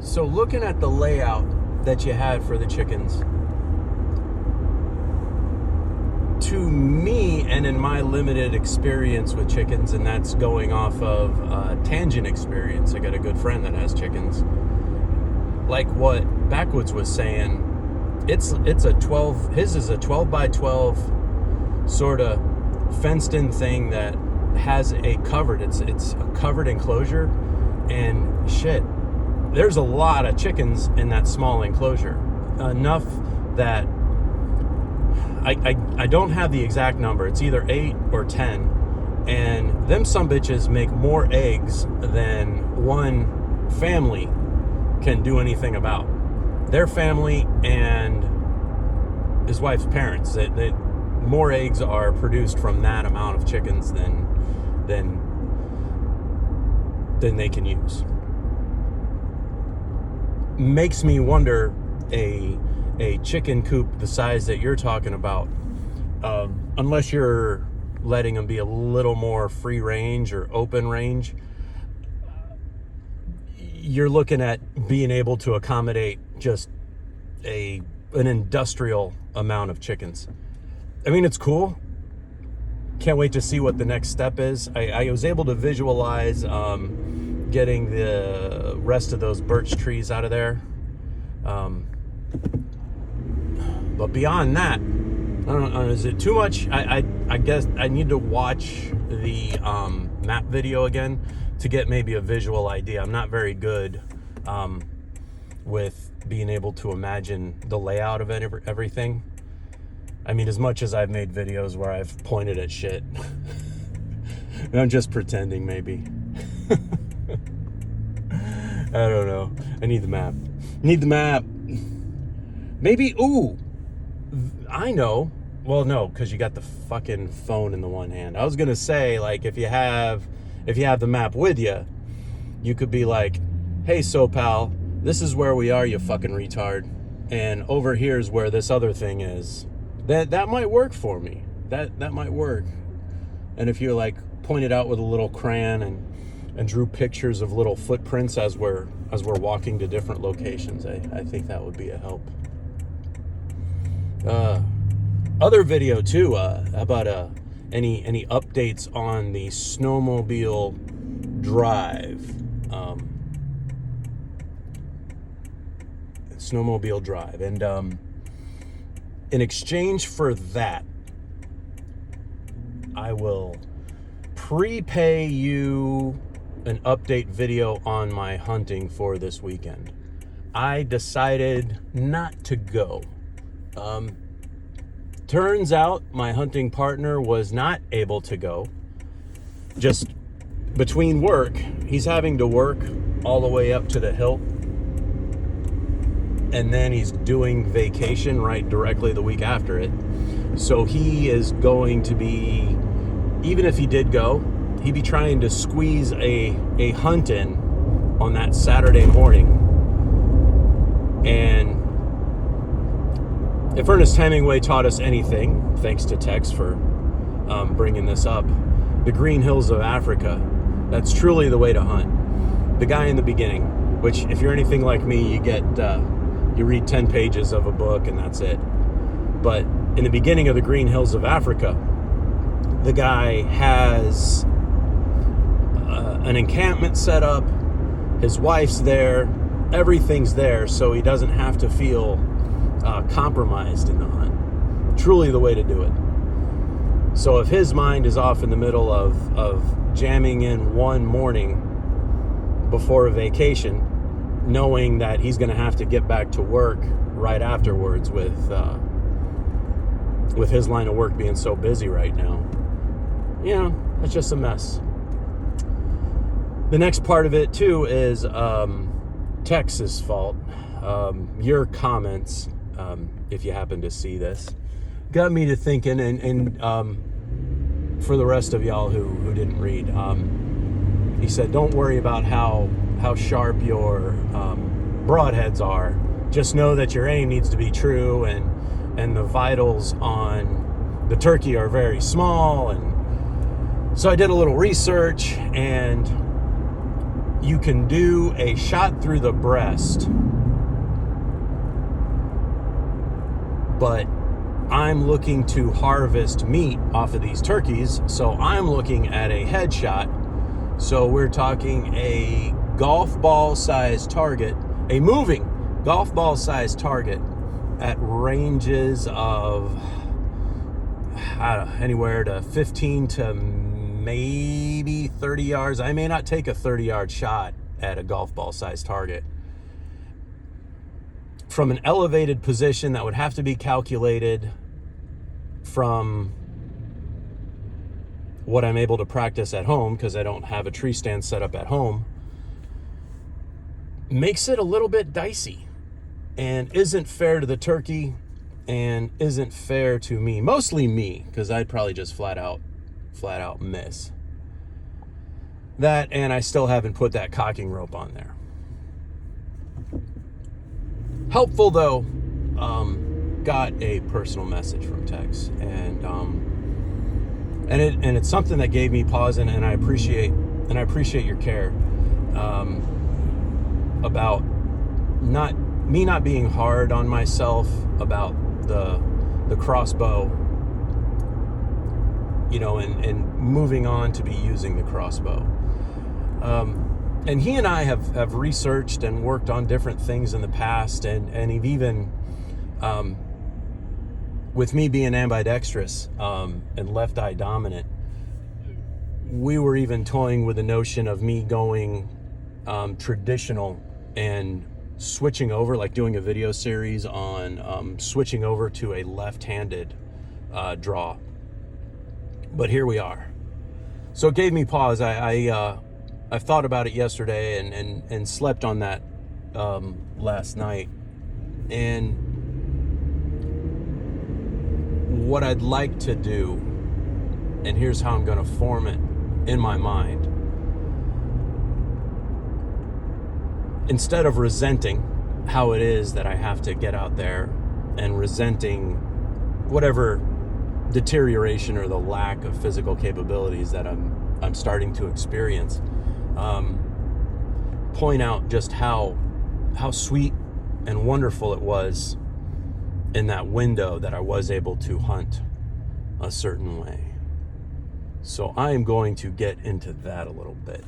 So looking at the layout that you had for the chickens, to me, and in my limited experience with chickens, and that's going off of tangent experience, I got a good friend that has chickens, like what Backwoods was saying, it's a 12, his is a 12 by 12 sort of fenced in thing that has a covered, it's a covered enclosure, and shit, there's a lot of chickens in that small enclosure, enough that I don't have the exact number. It's either 8 or 10, and them sumbitches make more eggs than one family can do anything about. Their family and his wife's parents, they more eggs are produced from that amount of chickens than they can use. Makes me wonder, a chicken coop the size that you're talking about, unless you're letting them be a little more free range or open range, you're looking at being able to accommodate just an industrial amount of chickens. I mean, it's cool. Can't wait to see what the next step is. I was able to visualize getting the rest of those birch trees out of there. But beyond that, I don't know, is it too much? I guess I need to watch the map video again to get maybe a visual idea. I'm not very good with being able to imagine the layout of everything. I mean, as much as I've made videos where I've pointed at shit. And I'm just pretending, maybe. I don't know. I need the map. Maybe, ooh, I know. Well, no, because you got the fucking phone in the one hand. I was going to say, like, if you have the map with you, you could be like, hey, SoPal, this is where we are, you fucking retard. And over here's where this other thing is. That might work for me. That might work. And if you like pointed out with a little crayon and drew pictures of little footprints as we're walking to different locations, I think that would be a help. Other video too, about any updates on the snowmobile drive. And in exchange for that, I will prepay you an update video on my hunting for this weekend. I decided not to go. Turns out my hunting partner was not able to go. Just between work, he's having to work all the way up to the hill, and then he's doing vacation right directly the week after it. So he is going to be, even if he did go, he'd be trying to squeeze a hunt in on that Saturday morning. And if Ernest Hemingway taught us anything, thanks to Tex for bringing this up, the green hills of Africa, that's truly the way to hunt. The guy in the beginning, which if you're anything like me, you read 10 pages of a book and that's it. But in the beginning of the green hills of Africa, the guy has an encampment set up, his wife's there, everything's there, so he doesn't have to feel compromised in the hunt. Truly the way to do it. So if his mind is off in the middle of jamming in one morning before a vacation, knowing that he's going to have to get back to work right afterwards with his line of work being so busy right now, that's just a mess. The next part of it too is Tex's fault. Your comments, if you happen to see this, got me to thinking, and for the rest of y'all who didn't read, he said, don't worry about how sharp your broadheads are. Just know that your aim needs to be true, and the vitals on the turkey are very small. And so I did a little research, and you can do a shot through the breast, but I'm looking to harvest meat off of these turkeys, so I'm looking at a headshot. So we're talking a golf ball sized target, a moving golf ball sized target at ranges of anywhere to 15 to maybe 30 yards. I may not take a 30-yard shot at a golf ball sized target. From an elevated position that would have to be calculated from what I'm able to practice at home, because I don't have a tree stand set up at home, makes it a little bit dicey and isn't fair to the turkey and isn't fair to me. Mostly me, because I'd probably just flat out miss that, and I still haven't put that cocking rope on there. Helpful though, got a personal message from Tex, and it's something that gave me pause, and I appreciate your care about not being hard on myself about the crossbow, and moving on to be using the crossbow. And he and I have researched and worked on different things in the past, and he've even, with me being ambidextrous and left eye dominant, we were even toying with the notion of me going traditional and switching over, like doing a video series on switching over to a left-handed draw. But here we are. So it gave me pause. I thought about it yesterday and slept on that last night. And what I'd like to do, and here's how I'm going to form it in my mind. Instead of resenting how it is that I have to get out there and resenting whatever deterioration or the lack of physical capabilities that I'm starting to experience, point out just how sweet and wonderful it was in that window that I was able to hunt a certain way. So I am going to get into that a little bit.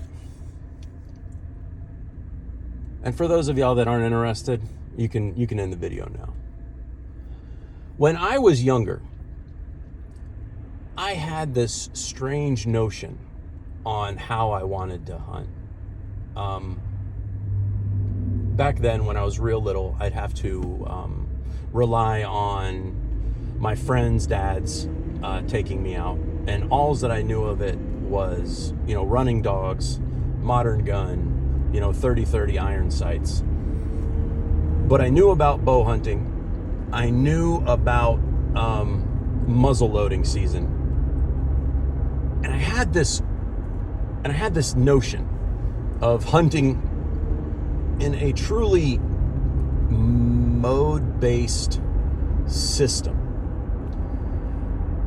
And for those of y'all that aren't interested, you can end the video now. When I was younger, I had this strange notion on how I wanted to hunt. Back then, when I was real little, I'd have to rely on my friends' dads taking me out, and all that I knew of it was, running dogs, modern gun, 30-30 iron sights. But I knew about bow hunting. I knew about muzzle loading season, and I had this notion of hunting in a truly mode-based system,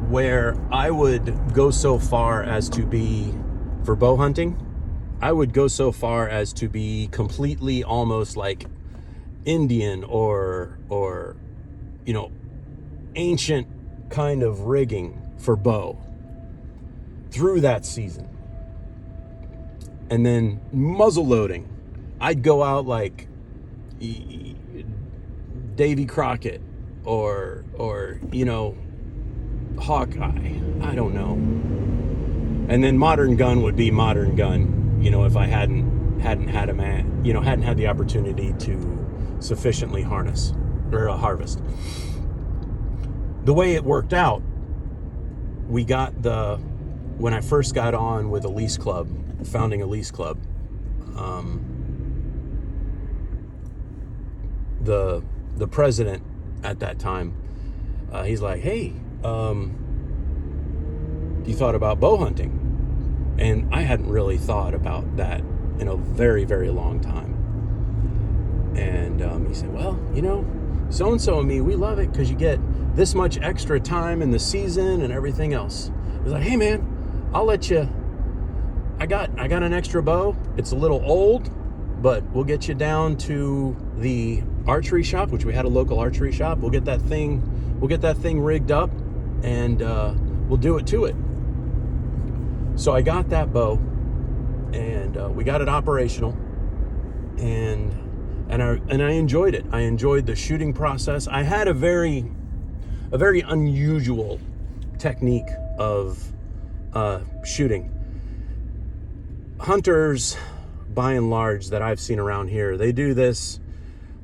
where I would go so far as to be, for bow hunting, I would go so far as to be completely almost like Indian or ancient kind of rigging for bow through that season. And then muzzle loading, I'd go out like Davy Crockett or Hawkeye, I don't know. And then modern gun would be modern gun, if I hadn't had the opportunity to sufficiently harness or harvest. The way it worked out, we got when I first got on with a lease club, founding a lease club, the president at that time, he's like, hey, you thought about bow hunting? And I hadn't really thought about that in a very, very long time. And he said, well, so-and-so and me, we love it because you get this much extra time in the season and everything else. I was like, hey man, I'll let you I got an extra bow. It's a little old, but we'll get you down to the archery shop, which we had a local archery shop. We'll get that thing rigged up, and we'll do it to it. So I got that bow, and we got it operational, and I enjoyed it. I enjoyed the shooting process. I had a very unusual technique of shooting. Hunters, by and large, that I've seen around here, they do this.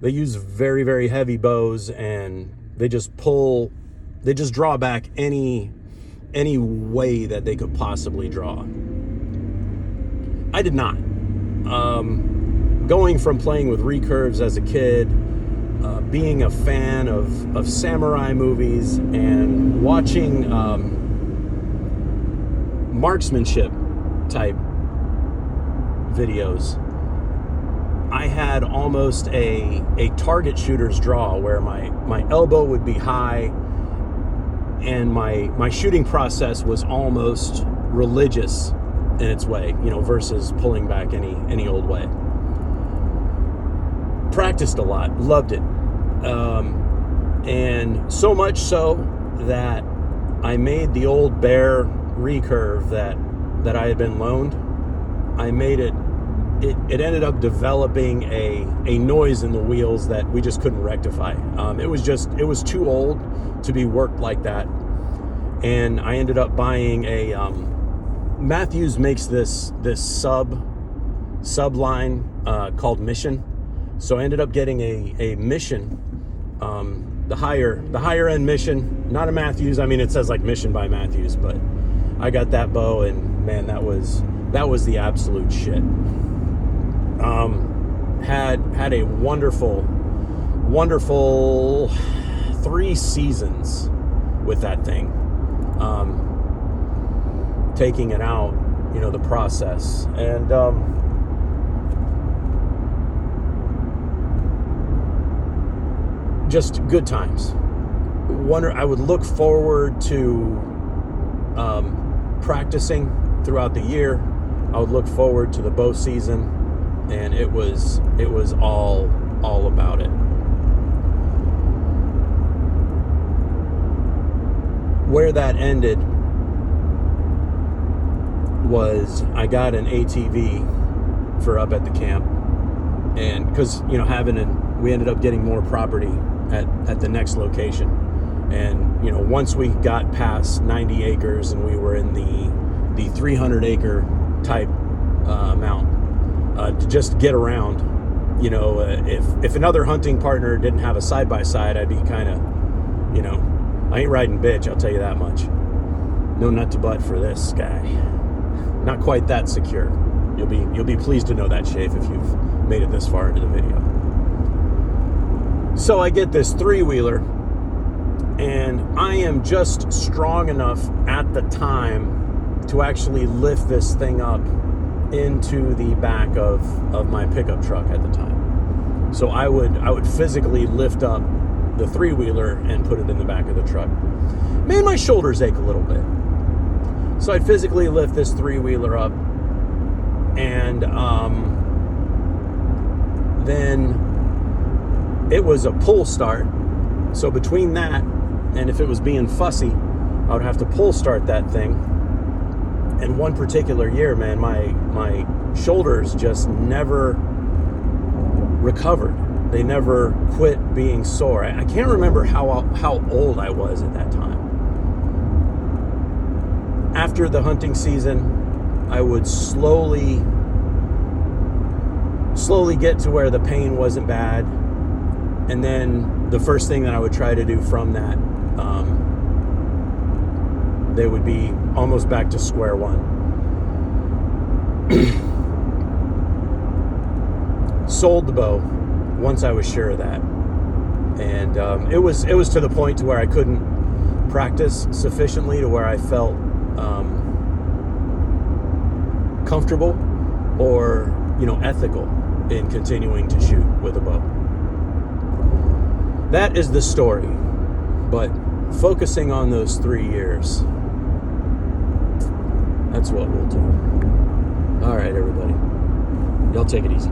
They use very, very heavy bows, and they just draw back any way that they could possibly draw. I did not. Going from playing with recurves as a kid, being a fan of samurai movies, and watching marksmanship type videos, I had almost a target shooter's draw where my elbow would be high, and my shooting process was almost religious in its way, versus pulling back any old way. Practiced a lot, loved it, and so much so that I made the old Bear recurve that I had been loaned. I made it ended up developing a noise in the wheels that we just couldn't rectify. It was too old to be worked like that, and I ended up buying a Mathews makes this sub line called Mission. So I ended up getting a Mission, the higher end Mission, not a Mathews. I mean, it says like Mission by Mathews, but I got that bow, and man, that was the absolute shit. Had a wonderful 3 seasons with that thing. Taking it out, the process, and just good times. I would look forward to practicing throughout the year. I would look forward to the bow season, and it was all about it. Where that ended was I got an ATV for up at the camp, and because we ended up getting more property at the next location, and once we got past 90 acres and we were in the 300 acre type amount, to just get around, if another hunting partner didn't have a side-by-side, I'd be kind of, I ain't riding bitch, I'll tell you that much. No nut to butt for this guy. Not quite that secure. You'll be pleased to know that, Shafe, if you've made it this far into the video. So I get this 3-wheeler, and I am just strong enough at the time to actually lift this thing up into the back of my pickup truck at the time. So I would physically lift up the 3-wheeler and put it in the back of the truck. Made my shoulders ache a little bit. So I'd physically lift this 3-wheeler up, and then it was a pull start. So between that and if it was being fussy, I would have to pull start that thing. And one particular year, man, my shoulders just never recovered. They never quit being sore. I can't remember how old I was at that time. After the hunting season, I would slowly get to where the pain wasn't bad. And then the first thing that I would try to do from that, they would be almost back to square one. Sold the bow once I was sure of that. And it was to the point to where I couldn't practice sufficiently to where I felt comfortable or ethical in continuing to shoot with a bow. That is the story. But focusing on those 3 years, that's what we'll do. All right, everybody. Y'all take it easy.